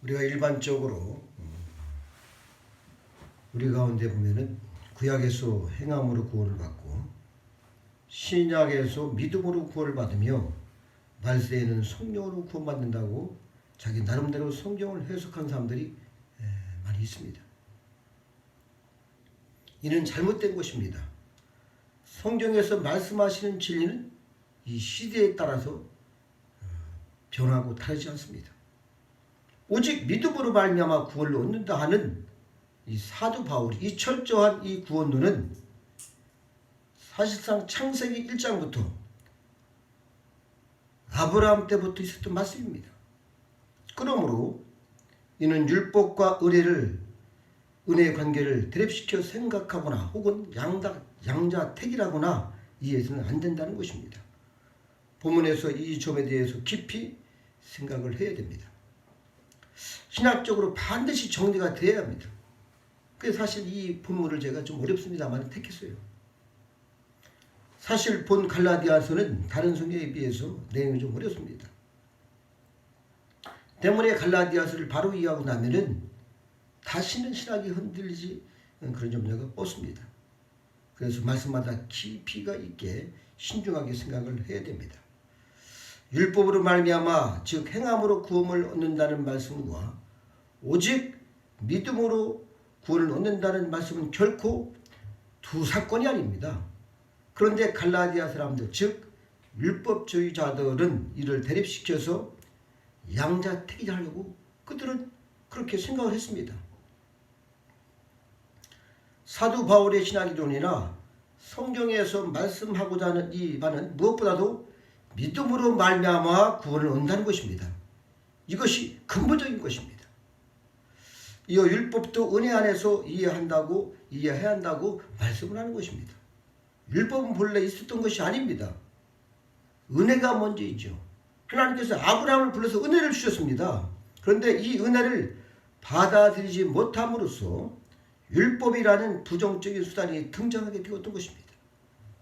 우리가 일반적으로 우리 가운데 보면은 구약에서 행함으로 구원을 받고 신약에서 믿음으로 구원을 받으며 말세에는 성령으로 구원받는다고 자기 나름대로 성경을 해석한 사람들이 많이 있습니다. 이는 잘못된 것입니다. 성경에서 말씀하시는 진리는 이 시대에 따라서 변하고 다르지 않습니다. 오직 믿음으로 말미암아 구원을 얻는다 하는 이 사도 바울이 이 철저한 이 구원론은 사실상 창세기 1장부터 아브라함 때부터 있었던 말씀입니다. 그러므로 이는 율법과 은혜의 관계를 대립시켜 생각하거나 혹은 양자택일하거나 이해해서는 안 된다는 것입니다. 본문에서 이 점에 대해서 깊이 생각을 해야 됩니다. 신학적으로 반드시 정리가 돼야 합니다. 그래서 사실 이 본문을 제가 좀 어렵습니다만 택했어요. 사실 본 갈라디아서는 다른 성경에 비해서 내용이 좀 어렵습니다. 때문에 갈라디아서를 바로 이해하고 나면은 다시는 신학이 흔들리지 그런 염려가 없습니다. 그래서 말씀마다 깊이가 있게 신중하게 생각을 해야 됩니다. 율법으로 말미암아 즉 행함으로 구원을 얻는다는 말씀과 오직 믿음으로 구원을 얻는다는 말씀은 결코 두 사건이 아닙니다. 그런데 갈라디아 사람들 즉 율법주의자들은 이를 대립시켜서 양자택일하려고 그들은 그렇게 생각을 했습니다. 사도 바울의 신학이론이나 성경에서 말씀하고자 하는 이 바는 무엇보다도 믿음으로 말미암아 구원을 얻는다는 것입니다. 이것이 근본적인 것입니다. 이어 율법도 은혜 안에서 이해해야 한다고 말씀을 하는 것입니다. 율법은 본래 있었던 것이 아닙니다. 은혜가 먼저이죠. 하나님께서 아브라함을 불러서 은혜를 주셨습니다. 그런데 이 은혜를 받아들이지 못함으로써 율법이라는 부정적인 수단이 등장하게 되었던 것입니다.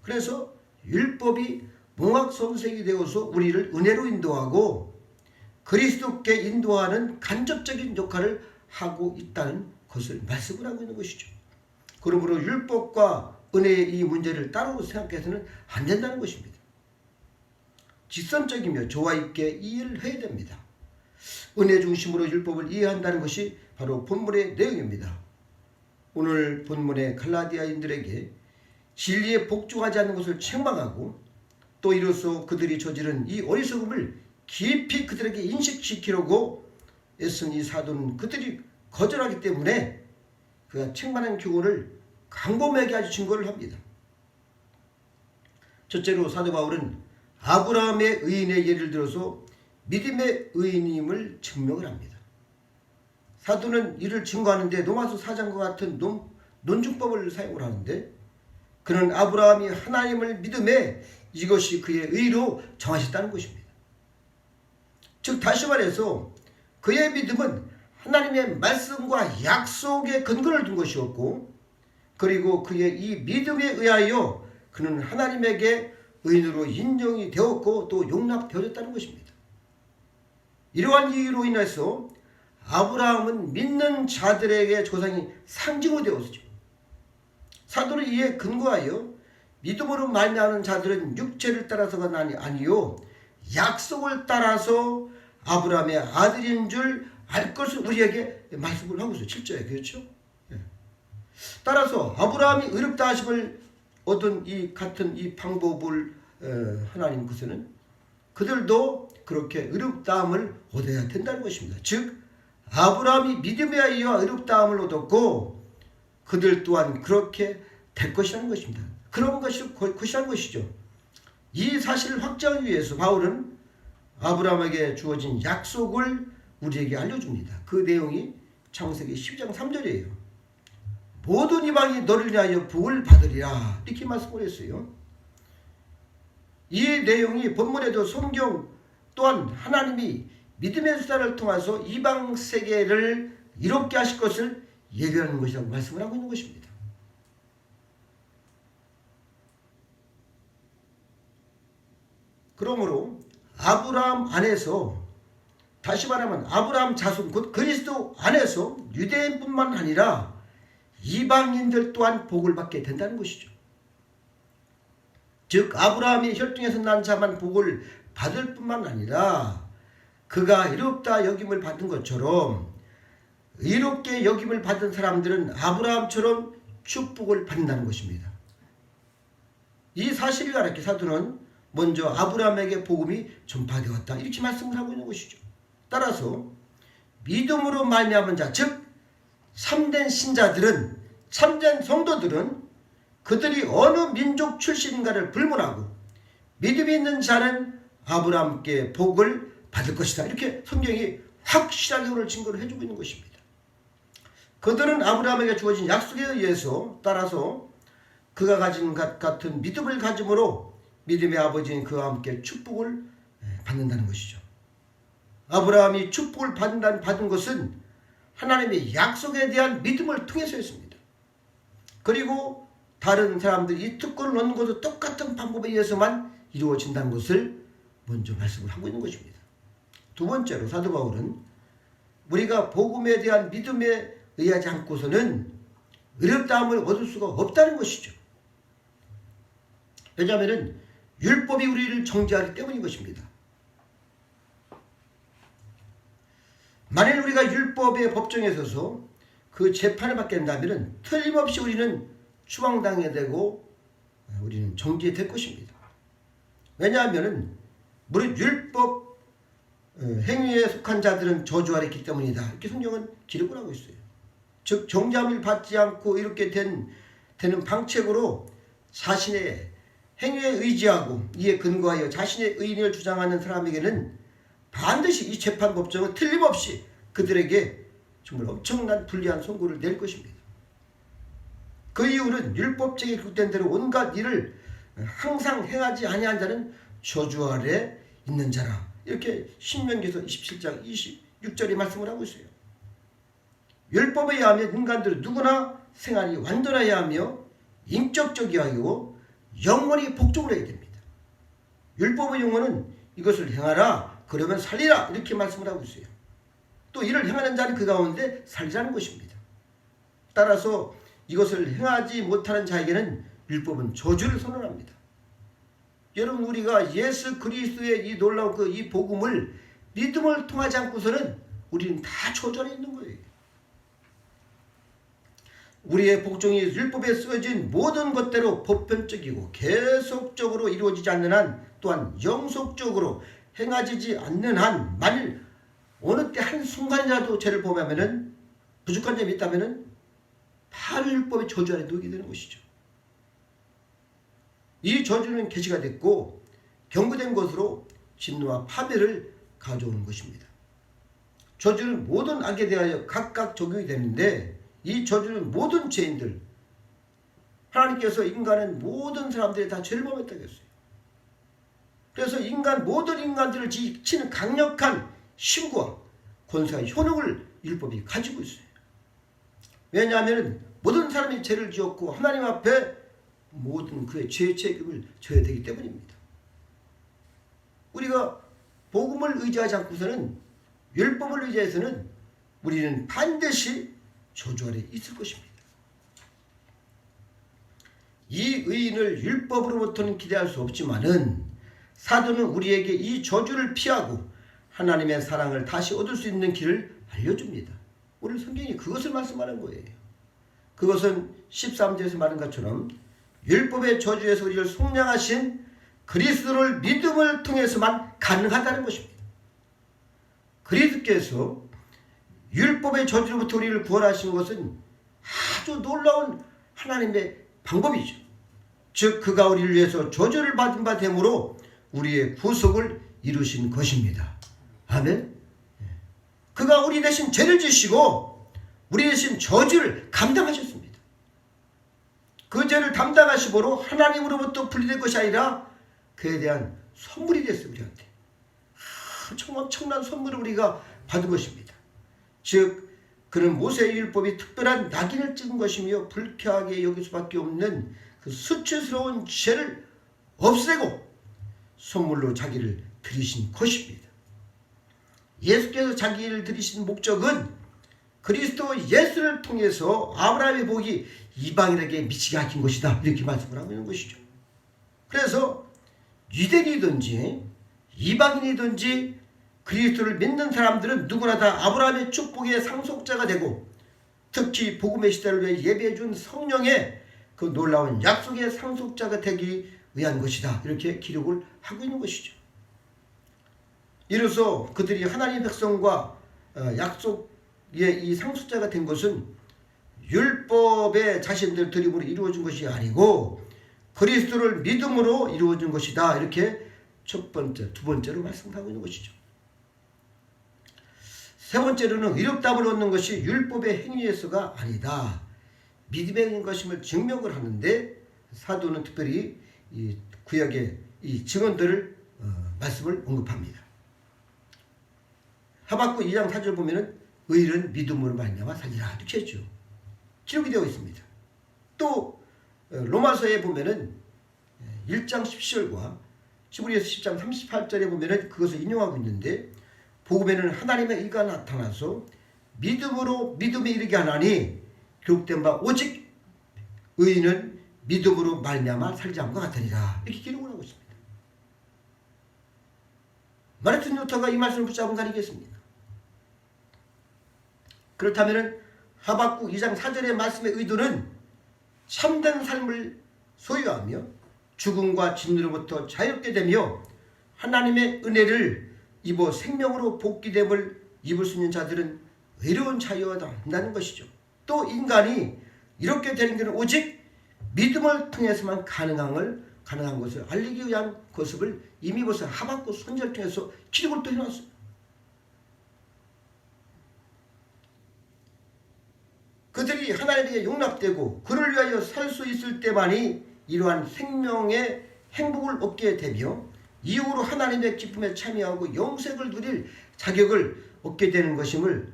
그래서 율법이 몽학성색이 되어서 우리를 은혜로 인도하고 그리스도께 인도하는 간접적인 역할을 하고 있다는 것을 말씀을 하고 있는 것이죠. 그러므로 율법과 은혜의 이 문제를 따로 생각해서는 안 된다는 것입니다. 직선적이며 조화 있게 이해를 해야 됩니다. 은혜 중심으로 율법을 이해한다는 것이 바로 본문의 내용입니다. 오늘 본문의 갈라디아인들에게 진리에 복종하지 않는 것을 책망하고 또 이로써 그들이 저지른 이 어리석음을 깊이 그들에게 인식시키려고 애쓴 이 사도는 그들이 거절하기 때문에 그가 책망하는 교훈을 강범하게 아주 증거를 합니다. 첫째로 사도 바울은 아브라함의 의인의 예를 들어서 믿음의 의인임을 증명을 합니다. 사도는 이를 증거하는데 로마서 4장과 같은 논증법을 사용을 하는데 그는 아브라함이 하나님을 믿음에 이것이 그의 의로 정하셨다는 것입니다. 즉 다시 말해서 그의 믿음은 하나님의 말씀과 약속의 근거를 둔 것이었고 그리고 그의 이 믿음에 의하여 그는 하나님에게 의인으로 인정이 되었고 또 용납되어졌다는 것입니다. 이러한 이유로 인해서 아브라함은 믿는 자들에게 조상이 상징으로 되었죠. 사도는 이에 근거하여 믿음으로 말미암는 자들은 육체를 따라서가 아니요 약속을 따라서 아브라함의 아들인 줄 알 것을 우리에게 말씀을 하고 있어요. 7절에 그렇죠? 따라서 아브라함이 의롭다 하심을 얻은 이 같은 이 방법을 하나님 것에는 그들도 그렇게 의롭다함을 얻어야 된다는 것입니다. 즉 아브라함이 믿음에 의하여 의롭다함을 얻었고 그들 또한 그렇게 될 것이라는 것입니다. 그런 것이라는 것이죠. 이 사실을 확정하기 위해서 바울은 아브라함에게 주어진 약속을 우리에게 알려줍니다. 그 내용이 창세기 12장 3절이에요. 모든 이방이 너를 위하여 복을 받으리라 이렇게 말씀을 했어요. 이 내용이 본문에도 성경 또한 하나님이 믿음의 수단을 통해서 이방 세계를 이롭게 하실 것을 예견하는 것이라고 말씀을 하고 있는 것입니다. 그러므로 아브라함 안에서 다시 말하면 아브라함 자손 곧 그리스도 안에서 유대인뿐만 아니라 이방인들 또한 복을 받게 된다는 것이죠. 즉 아브라함이 혈통에서 난 자만 복을 받을 뿐만 아니라 그가 의롭다 여김을 받은 것처럼 의롭게 여김을 받은 사람들은 아브라함처럼 축복을 받는다는 것입니다. 이 사실을 알았기에 사도는 먼저 아브라함에게 복음이 전파되었다 이렇게 말씀을 하고 있는 것이죠. 따라서 믿음으로 말미암은 자, 즉 참된 신자들은, 참된 성도들은 그들이 어느 민족 출신인가를 불문하고 믿음이 있는 자는 아브라함께 복을 받을 것이다. 이렇게 성경이 확실하게 오늘 증거를 해주고 있는 것입니다. 그들은 아브라함에게 주어진 약속에 의해서 따라서 그가 가진 것 같은 믿음을 가짐으로 믿음의 아버지인 그와 함께 축복을 받는다는 것이죠. 아브라함이 축복을 받은 것은 하나님의 약속에 대한 믿음을 통해서였습니다. 그리고 다른 사람들이 이 특권을 얻는 것도 똑같은 방법에 의해서만 이루어진다는 것을 먼저 말씀을 하고 있는 것입니다. 두 번째로 사도 바울은 우리가 복음에 대한 믿음에 의하지 않고서는 의롭다함을 얻을 수가 없다는 것이죠. 왜냐하면 율법이 우리를 정죄하기 때문인 것입니다. 만일 우리가 율법의 법정에 서서 그 재판을 받게 된다면 틀림없이 우리는 추방당해 되고 우리는 정죄될 것입니다. 왜냐하면 무릇 율법 행위에 속한 자들은 저주 아래 있기 때문이다. 이렇게 성경은 기록을 하고 있어요. 즉 정죄함을 받지 않고 이렇게 되는 방책으로 자신의 행위에 의지하고 이에 근거하여 자신의 의인을 주장하는 사람에게는 반드시 이 재판법정은 틀림없이 그들에게 정말 엄청난 불리한 선고를 낼 것입니다. 그 이유는 율법적에 기록된 대로 온갖 일을 항상 행하지 아니한 자는 저주 아래 있는 자라. 이렇게 신명기서 27장 26절에 말씀을 하고 있어요. 율법에 의하면 인간들은 누구나 생활이 완전해야 하며 인격적이어야 하고 영원히 복종을 해야 됩니다. 율법의 용어는 이것을 행하라 그러면 살리라 이렇게 말씀을 하고 있어요. 또 이를 행하는 자는 그 가운데 살리라는 것입니다. 따라서 이것을 행하지 못하는 자에게는 율법은 저주를 선언합니다. 여러분 우리가 예수 그리스도의 이 놀라운 이 복음을 믿음을 통하지 않고서는 우리는 다 저주 안에 있는 거예요. 우리의 복종이 율법에 쓰여진 모든 것대로 보편적이고 계속적으로 이루어지지 않는 한 또한 영속적으로 행하지 않는 한 만일 어느 때 한순간이라도 죄를 범하면은 부족한 점이 있다면은 바로 율법의 저주 안에 놓이게 되는 것이죠. 이 저주는 계시가 됐고 경고된 것으로 진노와 파멸을 가져오는 것입니다. 저주는 모든 악에 대하여 각각 적용이 되는데 이 저주는 모든 죄인들 하나님께서 인간은 모든 사람들이 다 죄를 범했다고 했어요. 그래서 모든 인간들을 지키는 강력한 힘과 권세와 효능을 율법이 가지고 있어요. 왜냐하면 모든 사람이 죄를 지었고 하나님 앞에 모든 그의 죄의 책임을 져야 되기 때문입니다. 우리가 복음을 의지하지 않고서는 율법을 의지해서는 우리는 반드시 저주 아래 있을 것입니다. 이 의인을 율법으로부터는 기대할 수 없지만은 사도는 우리에게 이 저주를 피하고 하나님의 사랑을 다시 얻을 수 있는 길을 알려줍니다. 오늘 성경이 그것을 말씀하는 거예요. 그것은 13절에서 말한 것처럼 율법의 저주에서 우리를 속량하신 그리스도를 믿음을 통해서만 가능하다는 것입니다. 그리스도께서 율법의 저주로부터 우리를 구원하신 것은 아주 놀라운 하나님의 방법이죠. 즉 그가 우리를 위해서 저주를 받은 바 되므로 우리의 구속을 이루신 것입니다. 아멘. 그가 우리 대신 죄를 지시고 우리 대신 저주를 감당하셨습니다. 그 죄를 담당하시므로 하나님으로부터 분리된 것이 아니라 그에 대한 선물이 됐어요. 우리한테 엄청난 선물을 우리가 받은 것입니다. 즉 그는 모세의 율법이 특별한 낙인을 찍은 것이며 불쾌하게 여길 수밖에 없는 그 수치스러운 죄를 없애고 선물로 자기를 드리신 것입니다. 예수께서 자기를 들이신 목적은 그리스도 예수를 통해서 아브라함의 복이 이방인에게 미치게 하신 것이다. 이렇게 말씀을 하고 있는 것이죠. 그래서 유대인이든지 이방인이든지 그리스도를 믿는 사람들은 누구나 다 아브라함의 축복의 상속자가 되고 특히 복음의 시대를 위해 예배해 준 성령의 그 놀라운 약속의 상속자가 되기 위한 것이다. 이렇게 기록을 하고 있는 것이죠. 이로써 그들이 하나님의 백성과 약속의 이 상속자가 된 것은 율법의 자신들 드림으로 이루어진 것이 아니고 그리스도를 믿음으로 이루어진 것이다. 이렇게 첫 번째, 두 번째로 말씀하고 있는 것이죠. 세 번째로는 의롭다함을 얻는 것이 율법의 행위에서가 아니다. 믿음의 행위인 것임을 증명을 하는데 사도는 특별히 이 구약의 이 증언들을 말씀을 언급합니다. 하박국 2장 4절 보면은 의인은 믿음으로 말미암아 살리라 이렇게 했죠. 기록이 되어 있습니다. 또 로마서에 보면은 1장 17절과 히브리서 10장 38절에 보면은 그것을 인용하고 있는데 복음에는 하나님의 의가 나타나서 믿음으로 믿음에 이르게 하나니 기록된 바 오직 의인은 믿음으로 말미암아 살지 않은 것 같으니라 이렇게 기록을 하고 있습니다. 마르틴 루터가 이 말씀을 붙잡은 거 아니겠습니까? 그렇다면 하박국 2장 4절의 말씀의 의도는 참된 삶을 소유하며 죽음과 진노로부터 자유롭게 되며 하나님의 은혜를 입어 생명으로 복귀됨을 입을 수 있는 자들은 의로운 자유가 한다는 것이죠. 또 인간이 이렇게 되는 것은 오직 믿음을 통해서만 가능한 것을 알리기 위한 것을 이미 벌써 하박국 선지자를 통해서 기록을 또 해놨습니다. 그들이 하나님에게 용납되고 그를 위하여 살 수 있을 때만이 이러한 생명의 행복을 얻게 되며 이후로 하나님의 기쁨에 참여하고 영생을 누릴 자격을 얻게 되는 것임을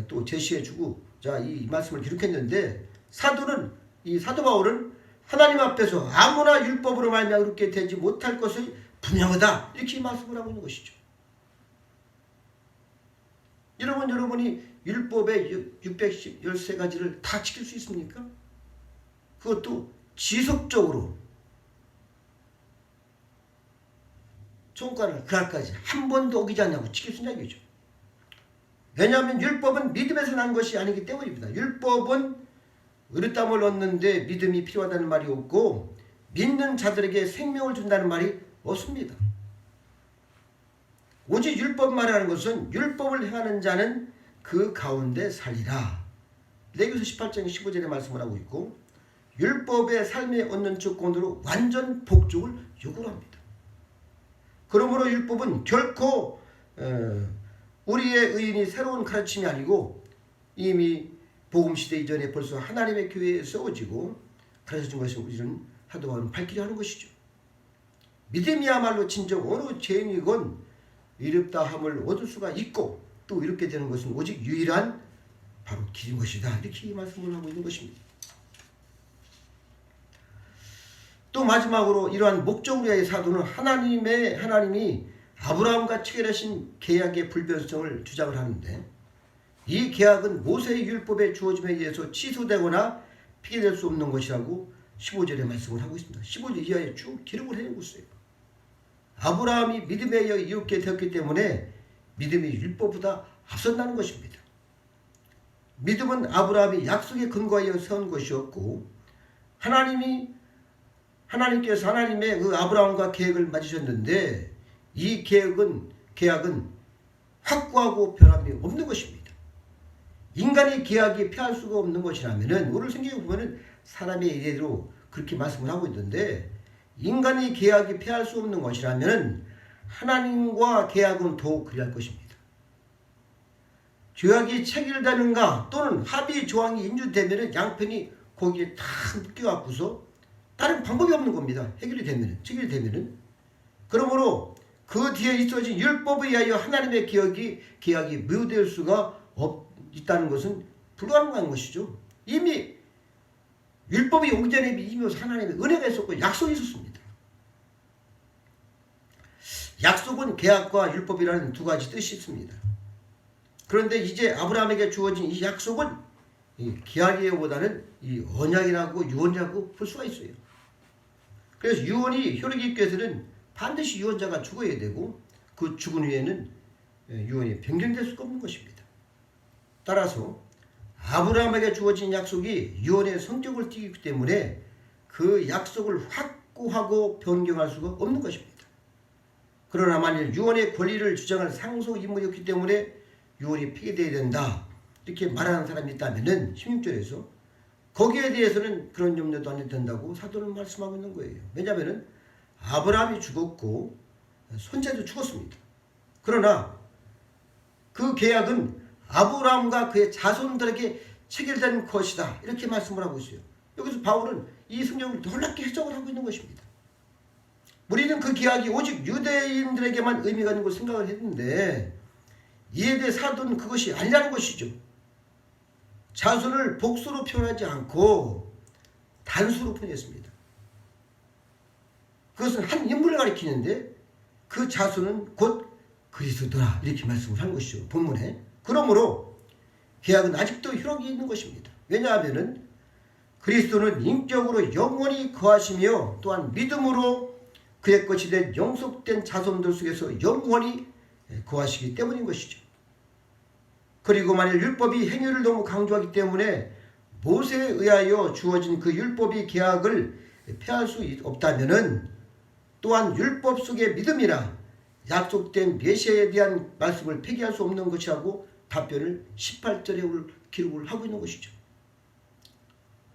또 제시해주고 자, 이 말씀을 기록했는데 이 사도 바울은 하나님 앞에서 아무나 율법으로 말미암아 그렇게 되지 못할 것을 분명하다 이렇게 말씀을 하고 있는 것이죠. 여러분이 율법의 613가지를 다 지킬 수 있습니까? 그것도 지속적으로 총괄을 그날까지 한 번도 어기지 않냐고 지킬 수 있는 얘기죠. 왜냐하면 율법은 믿음에서 난 것이 아니기 때문입니다. 율법은 의롭다함을 얻는데 믿음이 필요하다는 말이 없고 믿는 자들에게 생명을 준다는 말이 없습니다. 오직 율법 말하는 것은 율법을 행하는 자는 그 가운데 살리라. 레위기서 18장 15절에 말씀을 하고 있고 율법의 삶에 얻는 조건으로 완전 복종을 요구를 합니다. 그러므로 율법은 결코 우리의 의인이 새로운 가르침이 아니고 이미 복음시대 이전에 벌써 하나님의 교회에 세워지고 가르쳐준 것을 우리는 사도 바울은 밝히려 하는 것이죠. 믿음이야말로 진정 어느 죄인이건 의롭다함을 얻을 수가 있고 또 이렇게 되는 것은 오직 유일한 바로 길인 것이다. 이렇게 말씀을 하고 있는 것입니다. 또 마지막으로 이러한 목적을 위하여 사도는 하나님이 아브라함과 체결하신 계약의 불변성을 주장을 하는데 이 계약은 모세의 율법에 주어짐에 의해서 취소되거나 폐기될 수 없는 것이라고 15절에 말씀을 하고 있습니다. 15절 이하에 쭉 기록을 해놓고 있어요. 아브라함이 믿음에 의해 이렇게 되었기 때문에 믿음이 율법보다 앞선다는 것입니다. 믿음은 아브라함이 약속에 근거하여 세운 것이었고 하나님께서 하나님의 그 아브라함과 계획을 맺으셨는데 이 계약은 확고하고 변함이 없는 것입니다. 인간의 계약이 피할 수가 없는 것이라면은 오늘 성경에 보면은 사람의 이래로 그렇게 말씀을 하고 있는데 인간의 계약이 피할 수 없는 것이라면 하나님과 계약은 더욱 그리할 것입니다. 조약이 체결되는가 또는 합의 조항이 인주되면 양편이 거기에 다 묶여갖고서 다른 방법이 없는 겁니다. 체결이 되면은. 그러므로 그 뒤에 있어진 율법에 의하여 하나님의 계약이 무효될 수가 있다는 것은 불가능한 것이죠. 이미 율법이 오기 전에 이미 하나님의 은혜가 있었고 약속이 있었습니다. 약속은 계약과 율법이라는 두 가지 뜻이 있습니다. 그런데 이제 아브라함에게 주어진 이 약속은 이 기약이보다는 이 언약이라고 유언이라고 볼 수가 있어요. 그래서 유언이 효력이 있기 위해서는 반드시 유언자가 죽어야 되고 그 죽은 후에는 유언이 변경될 수가 없는 것입니다. 따라서 아브라함에게 주어진 약속이 유언의 성격을 띠기 때문에 그 약속을 확고하고 변경할 수가 없는 것입니다. 그러나 만일 유언의 권리를 주장할 상속 인물이었기 때문에 유언이 폐기되어야 된다 이렇게 말하는 사람이 있다면 16절에서 거기에 대해서는 그런 염려도 안 해도 된다고 사도는 말씀하고 있는 거예요. 왜냐하면 아브라함이 죽었고 손자도 죽었습니다. 그러나 그 계약은 아브라함과 그의 자손들에게 체결된 것이다 이렇게 말씀을 하고 있어요. 여기서 바울은 이 성경을 놀랍게 해석을 하고 있는 것입니다. 우리는 그 계약이 오직 유대인들에게만 의미가 있는 걸 생각을 했는데 이에 대해 사도는 그것이 아니라는 것이죠. 자손을 복수로 표현하지 않고 단수로 표현했습니다. 그것은 한 인물을 가리키는데 그 자손은 곧 그리스도라 이렇게 말씀을 한 것이죠. 본문에. 그러므로 계약은 아직도 효력이 있는 것입니다. 왜냐하면 그리스도는 인격으로 영원히 거하시며 또한 믿음으로 그의 것이 된 영속된 자손들 속에서 영원히 거하시기 때문인 것이죠. 그리고 만일 율법이 행위를 너무 강조하기 때문에 모세에 의하여 주어진 그 율법이 계약을 폐할 수 없다면은 또한 율법 속의 믿음이나 약속된 메시아에 대한 말씀을 폐기할 수 없는 것이라고 답변을 18절에 기록을 하고 있는 것이죠.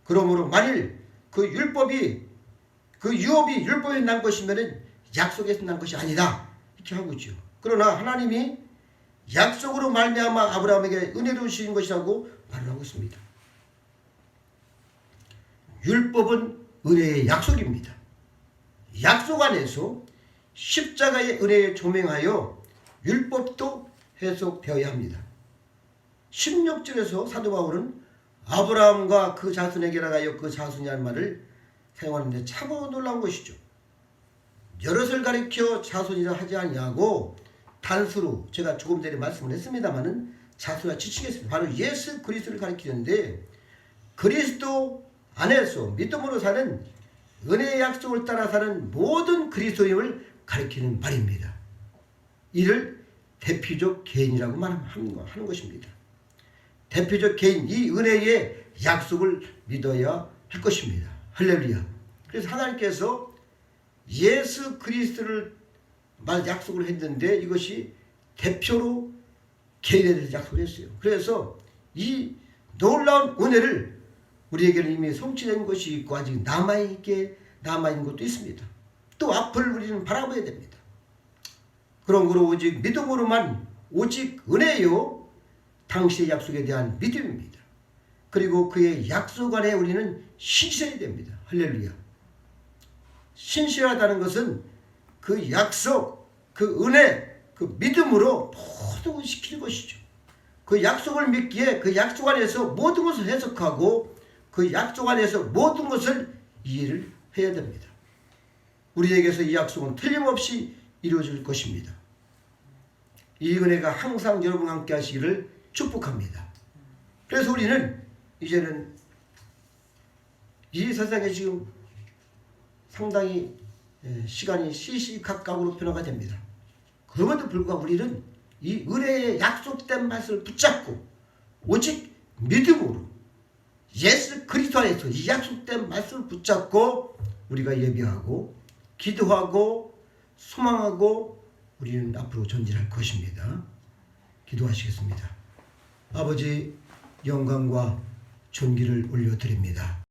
그러므로 만일 그 율법이 율법에 난 것이면은 약속에서 난 것이 아니다 이렇게 하고 있죠. 그러나 하나님이 약속으로 말미암아 아브라함에게 은혜로 주신 것이라고 말하고 있습니다. 율법은 은혜의 약속입니다. 약속 안에서 십자가의 은혜에 조명하여 율법도 해석되어야 합니다. 16절에서 사도 바울은 아브라함과 그 자손에게라 하여 그 자손이라는 말을 사용하는데 참으로 놀라운 것이죠. 여럿을 가리켜 자손이라 하지 아니하고 단수로 제가 조금 전에 말씀을 했습니다마는 자손이라 지칭했습니다. 바로 예수 그리스도를 가리키는데 그리스도 안에서 믿음으로 사는 은혜의 약속을 따라 사는 모든 그리스도인을 가리키는 말입니다. 이를 대표적 개인이라고 하는 것입니다. 대표적 개인, 이 은혜의 약속을 믿어야 할 것입니다. 할렐루야. 그래서 하나님께서 예수 그리스도를 약속을 했는데 이것이 대표로 개인에 대해서 약속을 했어요. 그래서 이 놀라운 은혜를 우리에게는 이미 성취된 것이 있고 아직 남아있는 것도 있습니다. 또 앞을 우리는 바라봐야 됩니다. 그런 거로 오직 믿음으로만 오직 은혜요 당시의 약속에 대한 믿음입니다. 그리고 그의 약속 안에 우리는 신실해야 됩니다. 할렐루야. 신실하다는 것은 그 약속, 그 은혜, 그 믿음으로 모든 것을 지키는 것이죠. 그 약속을 믿기에 그 약속 안에서 모든 것을 해석하고 그 약속 안에서 모든 것을 이해를 해야 됩니다. 우리에게서 이 약속은 틀림없이 이루어질 것입니다. 이 은혜가 항상 여러분과 함께 하시기를 축복합니다. 그래서 우리는 이제는 이 세상에 지금 상당히 시간이 시시각각으로 변화가 됩니다. 그럼에도 불구하고 우리는 이 은혜의 약속된 말씀을 붙잡고 오직 믿음으로 예수 그리스도 안에서 이 약속된 말씀을 붙잡고 우리가 예배하고 기도하고 소망하고 우리는 앞으로 전진할 것입니다. 기도하시겠습니다. 아버지 영광과 존귀를 올려드립니다.